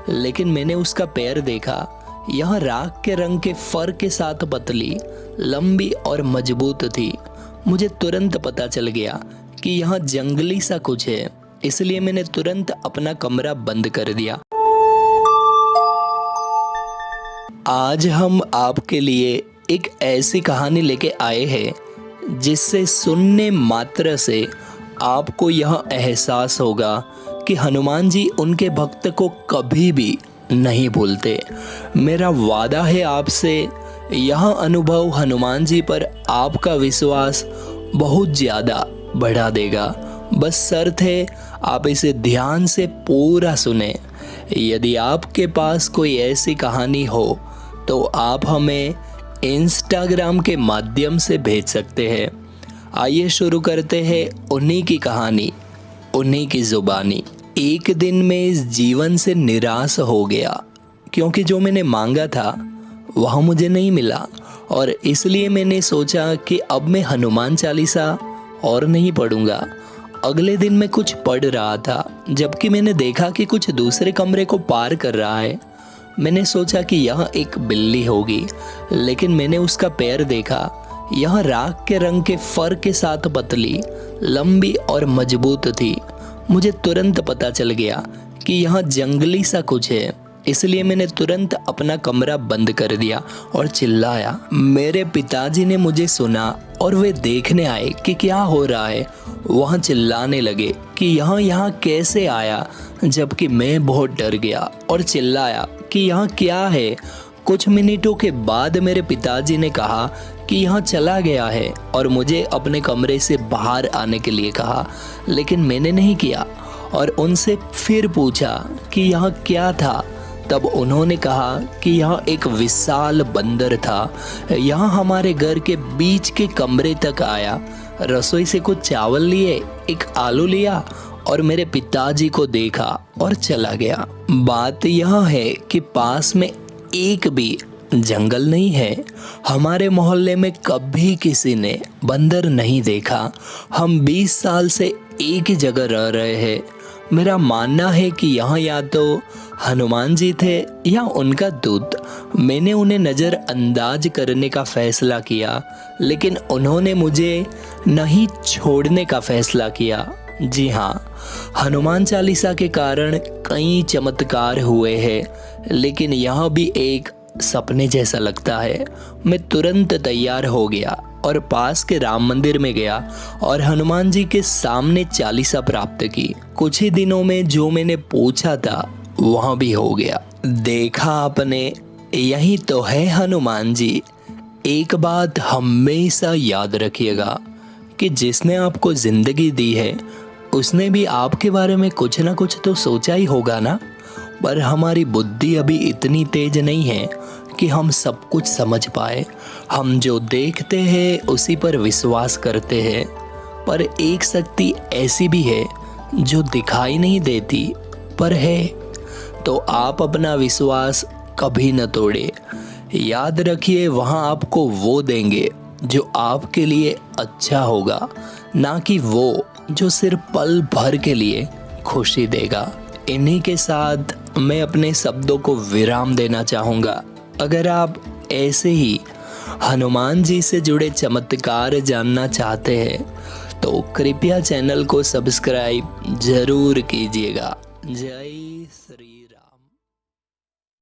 लेकिन मैंने उसका पैर देखा। यह राख के रंग के फर के साथ पतली, लंबी और मजबूत थी। मुझे तुरंत पता चल गया कि यह जंगली सा कुछ है, इसलिए मैंने तुरंत अपना कमरा बंद कर दिया। आज हम आपके लिए एक ऐसी कहानी लेके आए हैं जिससे सुनने मात्र से आपको यह एहसास होगा कि हनुमान जी उनके भक्त को कभी भी नहीं भूलते। मेरा वादा है आपसे, यह अनुभव हनुमान जी पर आपका विश्वास बहुत ज़्यादा बढ़ा देगा। बस शर्त है आप इसे ध्यान से पूरा सुने। यदि आपके पास कोई ऐसी कहानी हो तो आप हमें इंस्टाग्राम के माध्यम से भेज सकते हैं। आइए शुरू करते हैं उन्हीं की कहानी, उन्हीं की जुबानी। एक दिन मैं इस जीवन से निराश हो गया क्योंकि जो मैंने मांगा था वह मुझे नहीं मिला, और इसलिए मैंने सोचा कि अब मैं हनुमान चालीसा और नहीं पढ़ूंगा। अगले दिन मैं कुछ पढ़ रहा था, जबकि मैंने देखा कि कुछ दूसरे कमरे को पार कर रहा है। मैंने सोचा कि यह एक बिल्ली होगी, लेकिन मैंने उसका पैर देखा। यह राख के रंग के फर के साथ पतली, लंबी और मजबूत थी। मुझे तुरंत पता चल गया कि यह जंगली सा कुछ है, इसलिए मैंने तुरंत अपना कमरा बंद कर दिया और चिल्लाया। मेरे पिताजी ने मुझे सुना और वे देखने आए कि क्या हो रहा है। वह चिल्लाने लगे कि यह यहाँ कैसे आया, जबकि मैं बहुत डर गया और चिल्लाया कि यह क्या है। कुछ मिनटों के बाद मेरे पिताजी ने कहा कि यह चला गया है और मुझे अपने कमरे से बाहर आने के लिए कहा, लेकिन मैंने नहीं किया और उनसे फिर पूछा कि यह क्या था। तब उन्होंने कहा कि यह एक विशाल बंदर था। यह हमारे घर के बीच के कमरे तक आया, रसोई से कुछ चावल लिए, एक आलू लिया और मेरे पिताजी को देखा और चला गया। बात यह है कि पास में एक भी जंगल नहीं है। हमारे मोहल्ले में कभी किसी ने बंदर नहीं देखा। हम 20 साल से एक ही जगह रह रहे हैं। मेरा मानना है कि यहाँ या तो हनुमान जी थे या उनका दूत। मैंने उन्हें नज़रअंदाज करने का फैसला किया, लेकिन उन्होंने मुझे नहीं छोड़ने का फैसला किया। जी हाँ, हनुमान चालीसा के कारण कई चमत्कार हुए हैं, लेकिन यह भी एक सपने जैसा लगता है। मैं तुरंत तैयार हो गया और पास के राम मंदिर में गया और हनुमान जी के सामने चालीसा प्राप्त की। कुछ ही दिनों में जो मैंने पूछा था वह भी हो गया। देखा आपने, यही तो है हनुमान जी। एक बात हमेशा याद रखिएगा कि जिसने आपको जिंदगी दी है उसने भी आपके बारे में कुछ ना कुछ तो सोचा ही होगा ना। पर हमारी बुद्धि अभी इतनी तेज नहीं है कि हम सब कुछ समझ पाए। हम जो देखते हैं उसी पर विश्वास करते हैं, पर एक शक्ति ऐसी भी है जो दिखाई नहीं देती पर है। तो आप अपना विश्वास कभी न तोड़े। याद रखिए, वहाँ आपको वो देंगे जो आपके लिए अच्छा होगा, ना कि वो जो सिर्फ पल भर के लिए खुशी देगा। इन्हीं के साथ मैं अपने शब्दों को विराम देना चाहूँगा। अगर आप ऐसे ही हनुमान जी से जुड़े चमत्कार जानना चाहते हैं तो कृपया चैनल को सब्सक्राइब जरूर कीजिएगा। जय श्री